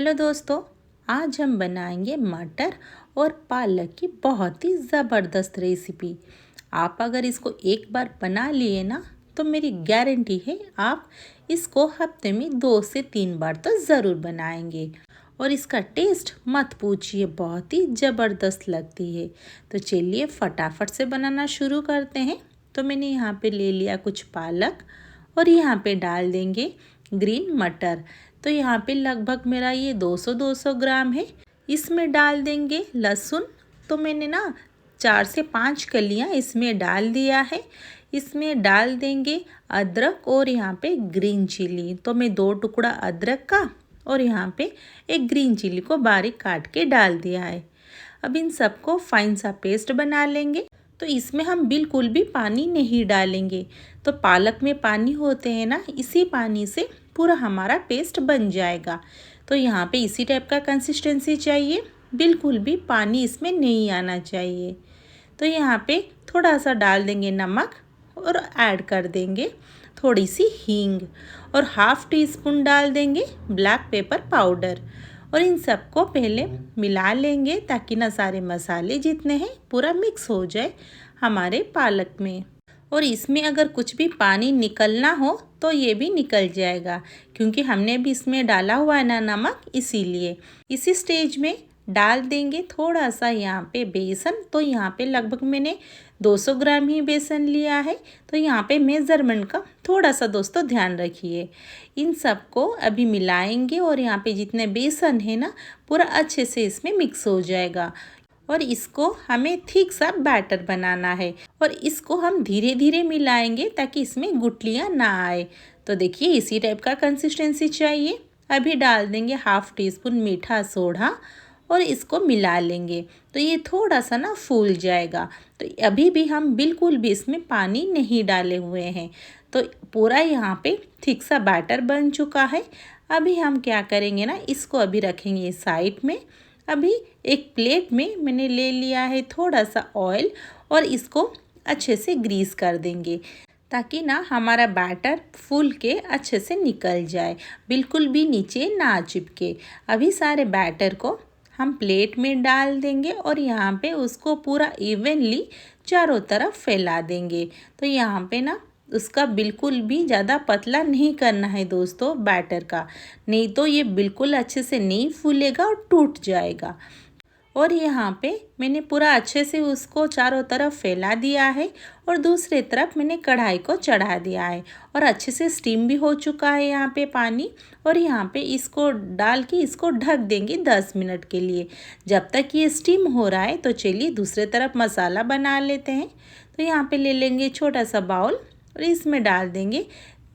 Hello दोस्तों, आज हम बनाएंगे मटर और पालक की बहुत ही ज़बरदस्त रेसिपी। आप अगर इसको एक बार बना लिए ना तो मेरी गारंटी है आप इसको हफ्ते में 2 से 3 बार तो ज़रूर बनाएंगे। और इसका टेस्ट मत पूछिए, बहुत ही ज़बरदस्त लगती है। तो चलिए फटाफट से बनाना शुरू करते हैं। तो मैंने यहाँ पे ले लिया कुछ पालक और यहाँ पे डाल देंगे ग्रीन मटर। तो यहाँ पे लगभग मेरा ये 200 ग्राम है। इसमें डाल देंगे लहसुन। तो मैंने ना 4 से 5 कलियाँ इसमें डाल दिया है। इसमें डाल देंगे अदरक और यहाँ पे ग्रीन चिली। तो मैं 2 टुकड़ा अदरक का और यहाँ पे एक ग्रीन चिली को बारीक काट के डाल दिया है। अब इन सबको फाइन सा पेस्ट बना लेंगे। तो इसमें हम बिल्कुल भी पानी नहीं डालेंगे। तो पालक में पानी होते हैं ना, इसी पानी से पूरा हमारा पेस्ट बन जाएगा। तो यहाँ पे इसी टाइप का कंसिस्टेंसी चाहिए, बिल्कुल भी पानी इसमें नहीं आना चाहिए। तो यहाँ पे थोड़ा सा डाल देंगे नमक और ऐड कर देंगे थोड़ी सी हींग और हाफ़ टी स्पून डाल देंगे ब्लैक पेपर पाउडर। और इन सबको पहले मिला लेंगे ताकि ना सारे मसाले जितने हैं पूरा मिक्स हो जाए हमारे पालक में। और इसमें अगर कुछ भी पानी निकलना हो तो ये भी निकल जाएगा, क्योंकि हमने भी इसमें डाला हुआ है ना नमक, इसीलिए। इसी स्टेज में डाल देंगे थोड़ा सा यहाँ पे बेसन। तो यहाँ पे लगभग मैंने 200 ग्राम ही बेसन लिया है। तो यहाँ पे मेज़रमेंट का थोड़ा सा दोस्तों ध्यान रखिए। इन सबको अभी मिलाएंगे और यहाँ पे जितने बेसन है ना पूरा अच्छे से इसमें मिक्स हो जाएगा। और इसको हमें थिक सा बैटर बनाना है और इसको हम धीरे धीरे मिलाएंगे ताकि इसमें गुठलियाँ ना आए। तो देखिए इसी टाइप का कंसिस्टेंसी चाहिए। अभी डाल देंगे हाफ़ टी स्पून मीठा सोडा और इसको मिला लेंगे। तो ये थोड़ा सा ना फूल जाएगा। तो अभी भी हम बिल्कुल भी इसमें पानी नहीं डाले हुए हैं। तो पूरा यहाँ पे थिक सा बैटर बन चुका है। अभी हम क्या करेंगे ना, इसको अभी रखेंगे साइड में। अभी एक प्लेट में मैंने ले लिया है थोड़ा सा ऑयल और इसको अच्छे से ग्रीस कर देंगे ताकि ना हमारा बैटर फूल के अच्छे से निकल जाए, बिल्कुल भी नीचे ना चिपके। अभी सारे बैटर को हम प्लेट में डाल देंगे और यहाँ पे उसको पूरा इवनली चारों तरफ फैला देंगे। तो यहाँ पे ना उसका बिल्कुल भी ज़्यादा पतला नहीं करना है दोस्तों बैटर का, नहीं तो ये बिल्कुल अच्छे से नहीं फूलेगा और टूट जाएगा। और यहाँ पे मैंने पूरा अच्छे से उसको चारों तरफ फैला दिया है और दूसरे तरफ मैंने कढ़ाई को चढ़ा दिया है और अच्छे से स्टीम भी हो चुका है यहाँ पे पानी। और यहाँ पे इसको डाल के इसको ढक देंगे 10 मिनट के लिए। जब तक ये स्टीम हो रहा है तो चलिए दूसरे तरफ मसाला बना लेते हैं। तो यहाँ पे ले लेंगे छोटा सा बाउल और इसमें डाल देंगे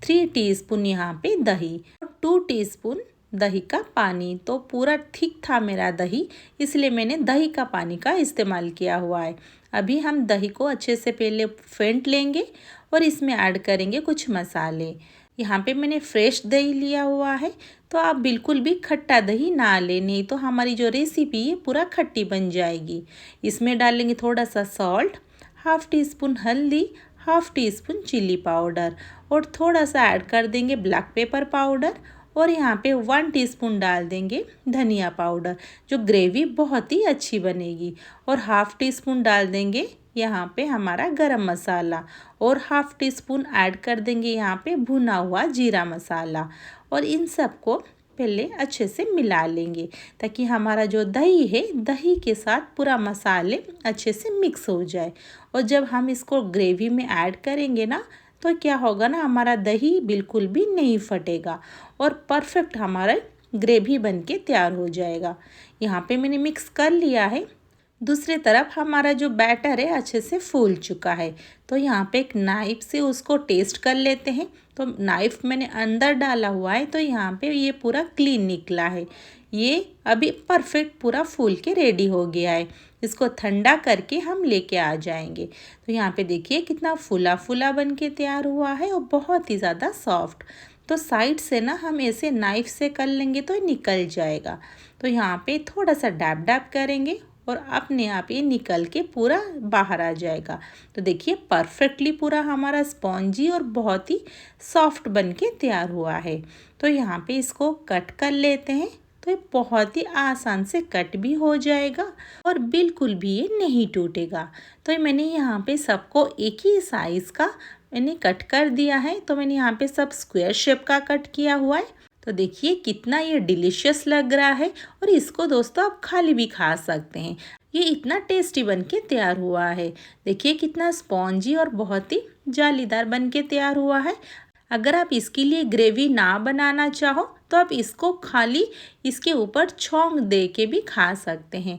3 टीस्पून यहाँ पे दही और 2 टीस्पून दही का पानी। तो पूरा ठीक था मेरा दही, इसलिए मैंने दही का पानी का इस्तेमाल किया हुआ है। अभी हम दही को अच्छे से पहले फेंट लेंगे और इसमें ऐड करेंगे कुछ मसाले। यहाँ पे मैंने फ्रेश दही लिया हुआ है। तो आप बिल्कुल भी खट्टा दही ना लें, नहीं तो हमारी जो रेसिपी है पूरा खट्टी बन जाएगी। इसमें डालेंगे थोड़ा सा सॉल्ट, हाफ़ टी स्पून हल्दी, half teaspoon chilli powder और थोड़ा सा ऐड कर देंगे ब्लैक पेपर पाउडर। और यहाँ पे 1 टीस्पून डाल देंगे धनिया पाउडर, जो ग्रेवी बहुत ही अच्छी बनेगी। और हाफ़ टी स्पून डाल देंगे यहाँ पे हमारा गरम मसाला और हाफ़ टी स्पून ऐड कर देंगे यहाँ पे भुना हुआ जीरा मसाला। और इन सबको पहले अच्छे से मिला लेंगे ताकि हमारा जो दही है दही के साथ पूरा मसाले अच्छे से मिक्स हो जाए। और जब हम इसको ग्रेवी में ऐड करेंगे ना तो क्या होगा ना, हमारा दही बिल्कुल भी नहीं फटेगा और परफेक्ट हमारा ग्रेवी बन के तैयार हो जाएगा। यहाँ पे मैंने मिक्स कर लिया है। दूसरी तरफ हमारा जो बैटर है अच्छे से फूल चुका है। तो यहाँ पे एक नाइफ़ से उसको टेस्ट कर लेते हैं। तो नाइफ़ मैंने अंदर डाला हुआ है तो यहाँ पे ये पूरा क्लीन निकला है। ये अभी परफेक्ट पूरा फूल के रेडी हो गया है। इसको ठंडा करके हम लेके आ जाएंगे। तो यहाँ पे देखिए कितना फूला फूला बन के तैयार हुआ है और बहुत ही ज़्यादा सॉफ्ट। तो साइड से ना हम ऐसे नाइफ़ से कर लेंगे तो निकल जाएगा। तो यहाँ पे थोड़ा सा डैब डैब करेंगे और अपने आप ये निकल के पूरा बाहर आ जाएगा। तो देखिए परफेक्टली पूरा हमारा स्पॉन्जी और बहुत ही सॉफ्ट बन के तैयार हुआ है। तो यहाँ पे इसको कट कर लेते हैं। तो ये बहुत ही आसान से कट भी हो जाएगा और बिल्कुल भी ये नहीं टूटेगा। तो ये मैंने यहाँ पे सबको एक ही साइज़ का मैंने कट कर दिया है। तो मैंने यहाँ पे सब स्क्वायर शेप का कट किया हुआ है। तो देखिए कितना ये डिलीशियस लग रहा है और इसको दोस्तों आप खाली भी खा सकते हैं। ये इतना टेस्टी बन के तैयार हुआ है। देखिए कितना स्पॉन्जी और बहुत ही जालीदार बन के तैयार हुआ है। अगर आप इसके लिए ग्रेवी ना बनाना चाहो तो आप इसको खाली इसके ऊपर छौंक दे के भी खा सकते हैं,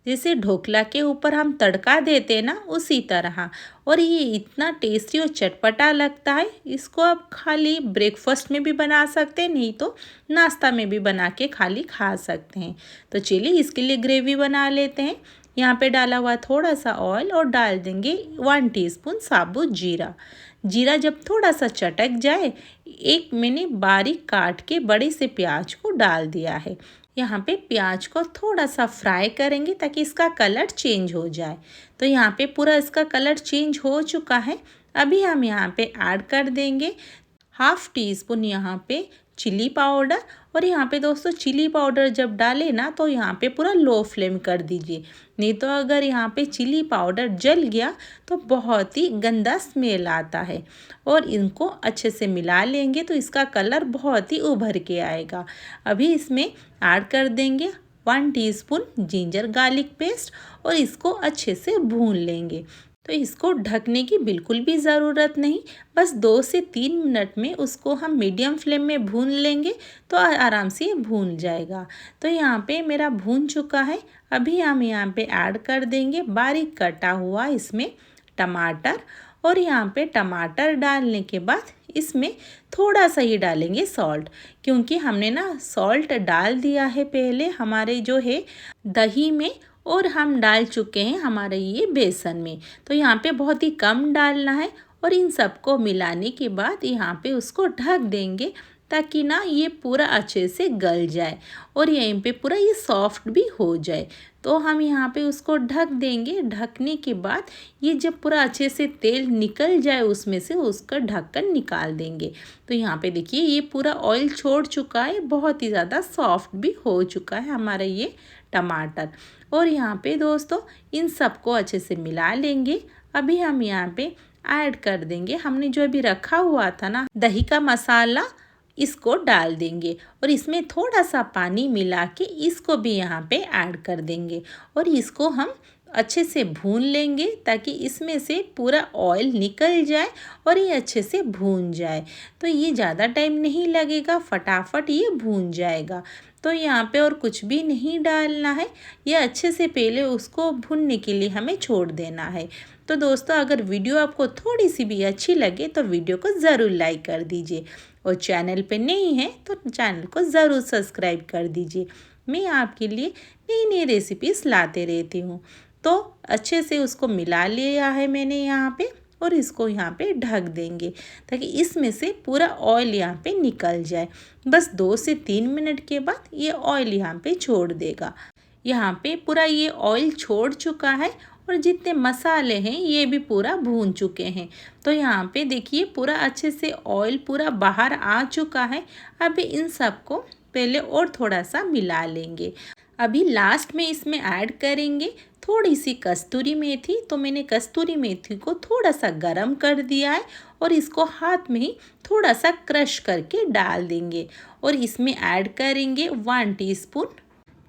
जैसे ढोकला के ऊपर हम तड़का देते हैं ना, उसी तरह। और ये इतना टेस्टी और चटपटा लगता है। इसको आप खाली ब्रेकफास्ट में भी बना सकते हैं, नहीं तो नाश्ता में भी बना के खाली खा सकते हैं। तो चलिए इसके लिए ग्रेवी बना लेते हैं। यहाँ पे डाला हुआ थोड़ा सा ऑयल और डाल देंगे 1 टीस्पून साबुत जीरा। जीरा जब थोड़ा सा चटक जाए, एक मैंने बारीक काट के बड़े से प्याज को डाल दिया है। यहाँ पे प्याज को थोड़ा सा फ्राई करेंगे ताकि इसका कलर चेंज हो जाए। तो यहाँ पे पूरा इसका कलर चेंज हो चुका है। अभी हम यहाँ पे ऐड कर देंगे 1/2 टीस्पून यहाँ पे चिली पाउडर। और यहाँ पे दोस्तों चिली पाउडर जब डालें ना तो यहाँ पे पूरा लो फ्लेम कर दीजिए, नहीं तो अगर यहाँ पे चिली पाउडर जल गया तो बहुत ही गंदा स्मेल आता है। और इनको अच्छे से मिला लेंगे तो इसका कलर बहुत ही उभर के आएगा। अभी इसमें ऐड कर देंगे 1 टीस्पून जिंजर गार्लिक पेस्ट और इसको अच्छे से भून लेंगे। तो इसको ढकने की बिल्कुल भी ज़रूरत नहीं, बस 2 से 3 मिनट में उसको हम मीडियम फ्लेम में भून लेंगे तो आराम से ये भून जाएगा। तो यहाँ पे मेरा भून चुका है। अभी हम यहाँ पे ऐड कर देंगे बारीक कटा हुआ इसमें टमाटर। और यहाँ पे टमाटर डालने के बाद इसमें थोड़ा सा ही डालेंगे सॉल्ट, क्योंकि हमने ना सॉल्ट डाल दिया है पहले हमारे जो है दही में, और हम डाल चुके हैं हमारे ये बेसन में। तो यहाँ पे बहुत ही कम डालना है। और इन सबको मिलाने के बाद यहाँ पे उसको ढक देंगे ताकि ना ये पूरा अच्छे से गल जाए और यहीं पे पूरा ये सॉफ्ट भी हो जाए। तो हम यहाँ पे उसको ढक देंगे। ढकने के बाद ये जब पूरा अच्छे से तेल निकल जाए उसमें से, उसका ढक्कन निकाल देंगे। तो यहाँ पे देखिए ये पूरा ऑयल छोड़ चुका है, बहुत ही ज़्यादा सॉफ्ट भी हो चुका है हमारा ये टमाटर। और यहाँ पे दोस्तों इन सबको अच्छे से मिला लेंगे। अभी हम यहाँ पे ऐड कर देंगे हमने जो अभी रखा हुआ था ना दही का मसाला, इसको डाल देंगे और इसमें थोड़ा सा पानी मिला के इसको भी यहाँ पे ऐड कर देंगे और इसको हम अच्छे से भून लेंगे ताकि इसमें से पूरा ऑयल निकल जाए और ये अच्छे से भून जाए। तो ये ज़्यादा टाइम नहीं लगेगा, फटाफट ये भून जाएगा। तो यहाँ पे और कुछ भी नहीं डालना है, ये अच्छे से पहले उसको भूनने के लिए हमें छोड़ देना है। तो दोस्तों अगर वीडियो आपको थोड़ी सी भी अच्छी लगे तो वीडियो को ज़रूर लाइक कर दीजिए और चैनल पे नहीं है तो चैनल को ज़रूर सब्सक्राइब कर दीजिए। मैं आपके लिए नई नई रेसिपीज़ लाते रहती हूँ। तो अच्छे से उसको मिला लिया है मैंने यहाँ पे और इसको यहाँ पे ढक देंगे ताकि इसमें से पूरा ऑयल यहाँ पे निकल जाए। बस 2 से 3 मिनट के बाद ये ऑयल यहाँ पे छोड़ देगा। यहाँ पे पूरा ये ऑयल छोड़ चुका है और जितने मसाले हैं ये भी पूरा भून चुके हैं। तो यहाँ पे देखिए पूरा अच्छे से ऑयल पूरा बाहर आ चुका है। अभी इन सबको पहले और थोड़ा सा मिला लेंगे। अभी लास्ट में इसमें ऐड करेंगे थोड़ी सी कस्तूरी मेथी। तो मैंने कस्तूरी मेथी को थोड़ा सा गरम कर दिया है और इसको हाथ में ही थोड़ा सा क्रश करके डाल देंगे और इसमें ऐड करेंगे 1 टीस्पून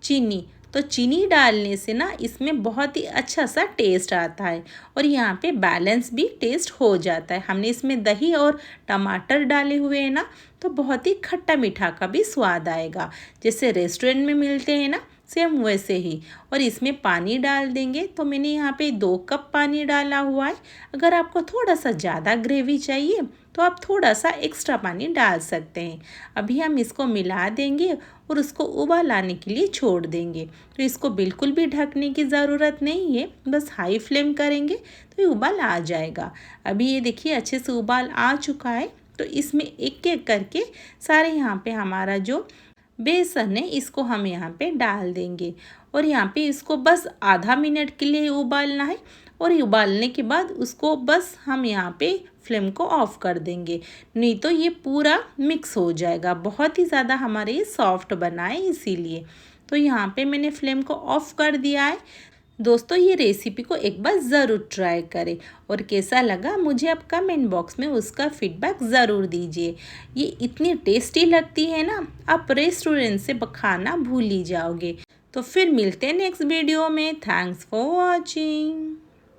चीनी। तो चीनी डालने से ना इसमें बहुत ही अच्छा सा टेस्ट आता है और यहाँ पे बैलेंस भी टेस्ट हो जाता है। हमने इसमें दही और टमाटर डाले हुए हैं ना, तो बहुत ही खट्टा मीठा का भी स्वाद आएगा, जैसे रेस्टोरेंट में मिलते हैं ना सेम वैसे ही। और इसमें पानी डाल देंगे। तो मैंने यहाँ पे 2 कप पानी डाला हुआ है। अगर आपको थोड़ा सा ज़्यादा ग्रेवी चाहिए तो आप थोड़ा सा एक्स्ट्रा पानी डाल सकते हैं। अभी हम इसको मिला देंगे और उसको उबाल आने के लिए छोड़ देंगे। तो इसको बिल्कुल भी ढकने की ज़रूरत नहीं है, बस हाई फ्लेम करेंगे तो ये उबाल आ जाएगा। अभी ये देखिए अच्छे से उबाल आ चुका है। तो इसमें एक एक करके सारे यहाँ पे हमारा जो बेसन है इसको हम यहाँ पे डाल देंगे और यहाँ पे इसको बस आधा मिनट के लिए उबालना है। और उबालने के बाद उसको बस हम यहाँ पे फ्लेम को ऑफ़ कर देंगे, नहीं तो ये पूरा मिक्स हो जाएगा। बहुत ही ज़्यादा हमारे ये सॉफ्ट बना है इसीलिए। तो यहाँ पे मैंने फ्लेम को ऑफ़ कर दिया है। दोस्तों ये रेसिपी को एक बार ज़रूर ट्राई करें और कैसा लगा मुझे आप कमेंट बॉक्स में उसका फीडबैक ज़रूर दीजिए। ये इतनी टेस्टी लगती है ना, आप रेस्टोरेंट से खाना भूल ही जाओगे। तो फिर मिलते हैं नेक्स्ट वीडियो में। Thanks for watching.